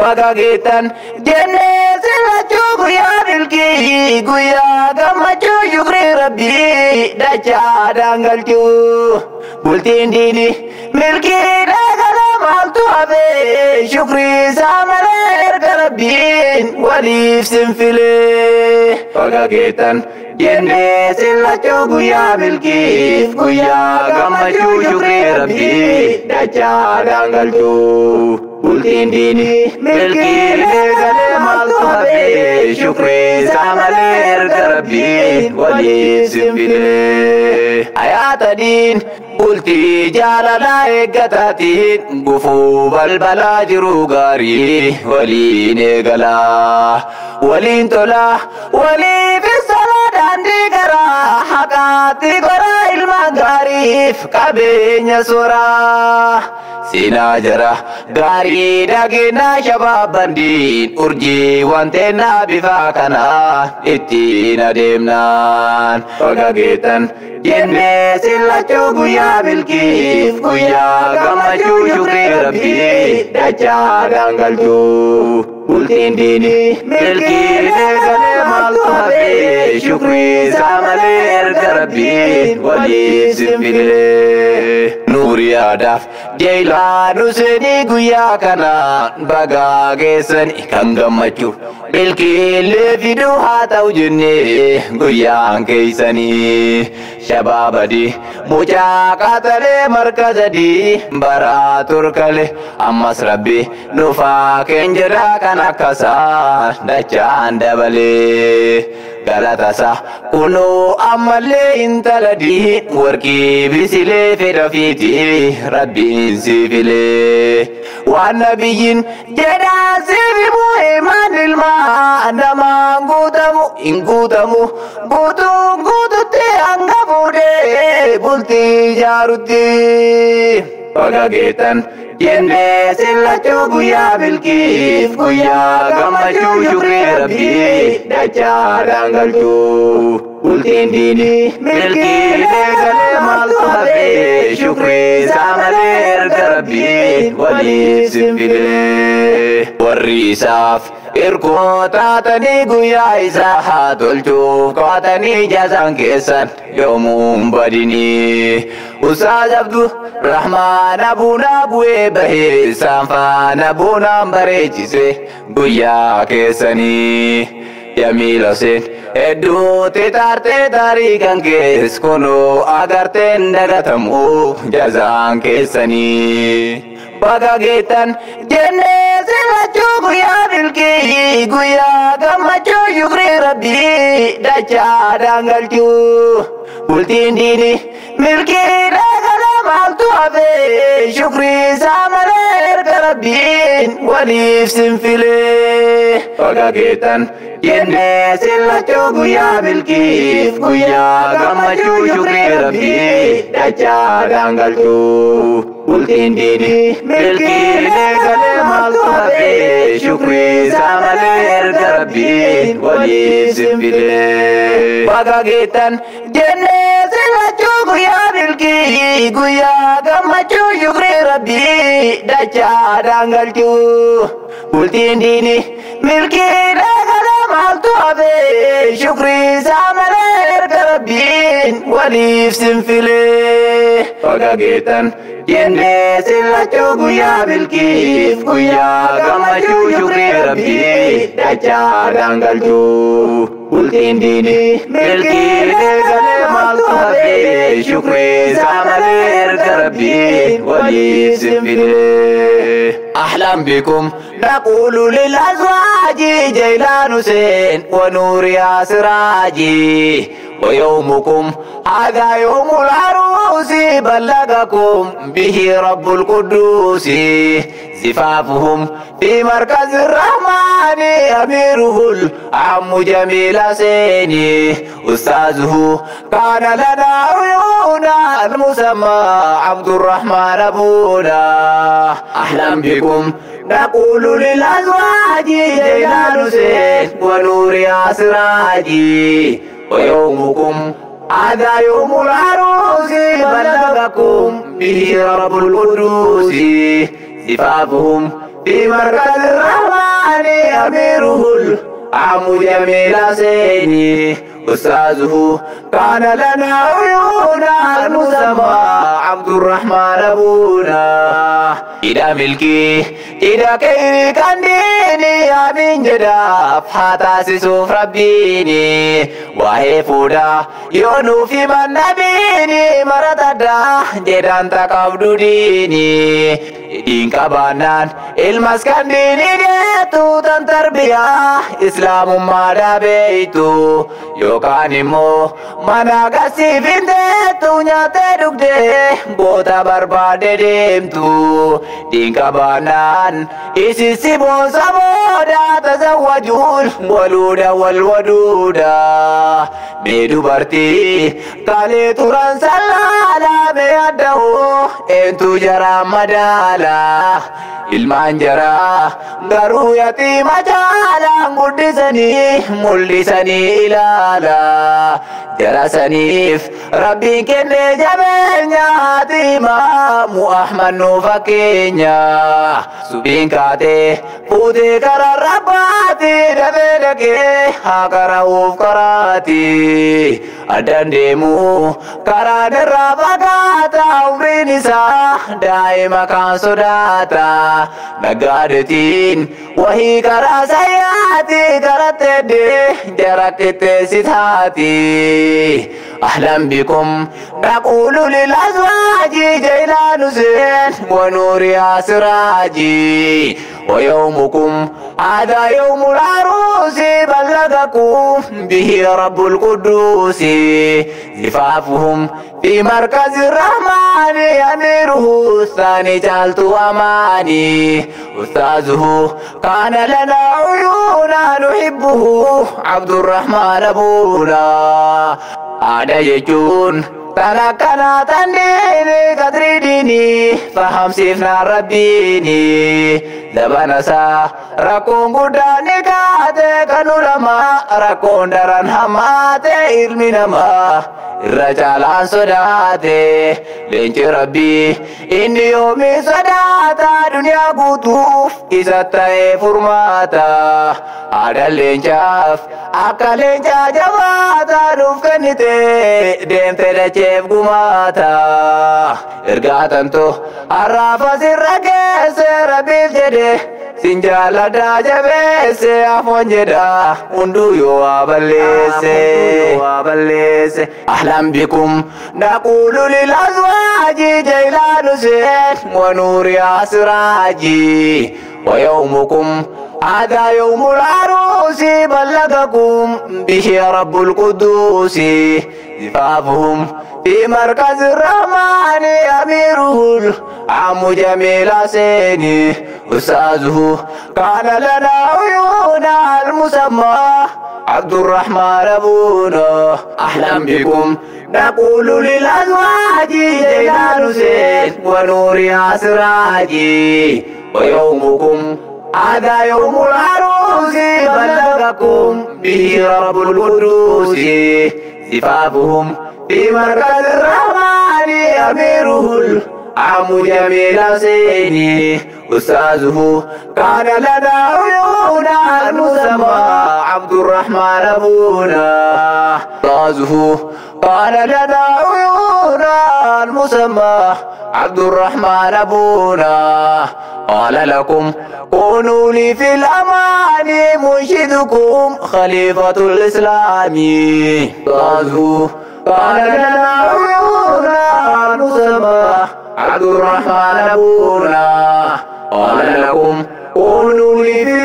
bagagetan jenne silachu guya milki guya gamachu yugri rabbi dacha dangalchu bultin dini milki dagala maltu abe shukri samaler garabbin walif sinfile bagagetan jenne silachu guya milki guya gamachu yugri rabbi dacha dangalchu bultin dini milki dagala maltu abe shukri samaler garabbin walif sinfile ayata din bulti jalala egatatin gufu balbala jiru gari walin egala walin tola wali fi saladan digara hakati gora ilma garif kabenya sura sinajara gari dagina shababandin urji wantena bifakana ittina demnan bagagetan jenne silachu guya milkif guya gamachu shukri rabbi dacha dangalchu bultin dini milki dagale maltu habe shukri samaler rabbi walif sinfile nuri adaf jailan useni guya kana bagagesan kan gamachu milki lefidu hata ujunne guya keisani shababadi muja katale markazadi baratur kale ammas rabbi nufa kenjira kana kasa dacha andabale galatasa kuno amalle intaladi warki bisile fedafiti rabbi sifile wa nabiyyin jada sibimu iman ilma andama ngutamu ingutamu gutu angabude bulti jaruti bagagetan jenne silachu guya milkif guya gamachu shukri rabbi dacha dangalchu bultin dini milki dagale maltu habe shukri samaler rabbi walif sinfile warrisaf irkotatani guya isaha tolchuf qatani jazan kesan yomum badini usaz abdu rahman abuna buwe bahe sanfana buna barejise guya kesani yamila sen edu tarte tarikan kes kono agarte ndagatamu jazan kesani bagagetan jenne silachu guya milki guya gamachu yugri rabbi dacha dangalchu bultin dini milki dagala maltu habe shukri samaler garabbin walif sinfile bagagetan jenne silachu guya milki guya gamachu yugri rabbi dacha dangalchu bultin dini milki dagale maltu habe shukri samaler garabbin walif sinfile bagagetan jenne silachu guya milki guya gamachu yugri rabbi dacha dangalchu bultin dini milki dagale maltu habe shukri samaler garabbin walif sinfile bagagetan jenne silachu guya milki guya gamachu shukri rabbi dacha dangalchu bultin dini milki dagale maltu habe shukri samaler garabbin walif sinfile ahlan bikum naqulu lil azwaji jailan husain wa nur ya siraji ويومكم هذا يوم العروس بلغكم به رب القدوس زفافهم في مركز الرحمن أميره العم جميل سيني أستاذه كان لنا عيونا المسمى عبد الرحمن أبونا أهلا بكم نقول للأزواج جيلان حسين ونور يا سراجي ويومكم هذا يوم العروس بلغكم به رب القدوس زفافهم في مركز الرحمن الزمان أميره العام جميل سيني أستاذه كان لنا عيونا المسمى عبد الرحمن أبونا إذا ملكي إذا كيري كان ديني أمين جدا فحتى سوف ربيني وهي فودا يونو في من نبيني مرتدا جدا تقبض ديني دين كبانان المسكن ديني ديتو تنتربيا إسلام ما دابيتو يوكاني مو مناغسي فيندتو نياتي دكدي بوتا بربادي ديمتو دين كبانان إسي سيبون سبودا تزوجون ولودا والودودا ميدو برتي كالي توران سلالا ميادو انتو جرى مدالا المانجرا غرو يتيم جالا مدسني ملسني إلالا جرسنيف ربي كني جبنيا تيما مو أحمد نوفكينيا سبين كاتي فودي كرا رباتي دبلكي هاكرا وفكراتي أدن ديمو كرا درابكاتا عمري نسا دائما كان صداتا نقادتين وهي كرا سياتي كرا تدي جركت ستاتي أهلا بكم نقول للأزواج جيلان زين ونور يا سراجي ويومكم هذا يوم العروس بلغكم به رب القدوس زفافهم في مركز الرحمن أميره الثاني جالت أماني أستاذه كان لنا عيونا نحبه عبد الرحمن أبونا هذا يجون تلقنا تنديني قدر ديني فهم سيفنا ربيني لبنسا ركون قداني كاتي كنولما ركون دران هماتي إرمينما الرجال عن صداتي لنج ربي إني يومي صداتا دنيا قطوف إذا تاي فرماتا هذا لنجاف أكا لنجا جواتا نفكنتي ديم تدجيب قماتا إرقاتنتو عرافة سرقس ربي الجده سنجالة دا جبس أفون جدا وندو يو أبليس أهلا بكم نقول للأزواج جيلان زين ونور يا سراجي ويومكم هذا يوم العروس بلغكم به رب القدوس زفافهم في مركز الرحمن أميره العام جميل سيني أستاذه كان لنا عيونا المسمى عبد الرحمن أبونا أهلا بكم نقول للأزواج جيلان زين ونور يا سراجي ويومكم هذا يوم العروس بلغكم به رب القدوس زفافهم في مركز الرحمن أميره العام جميل سيني أستاذه كان لنا عيونا المسمى عبد الرحمن أبونا أستاذه كان لنا عيونا المسمى عبد الرحمن أبونا قال لكم كونوا لي في الأمان منشدكم خليفة الإسلام أستاذه كان لنا عيونا المسمى عبد الرحمن أبونا قال لكم كونوا لي في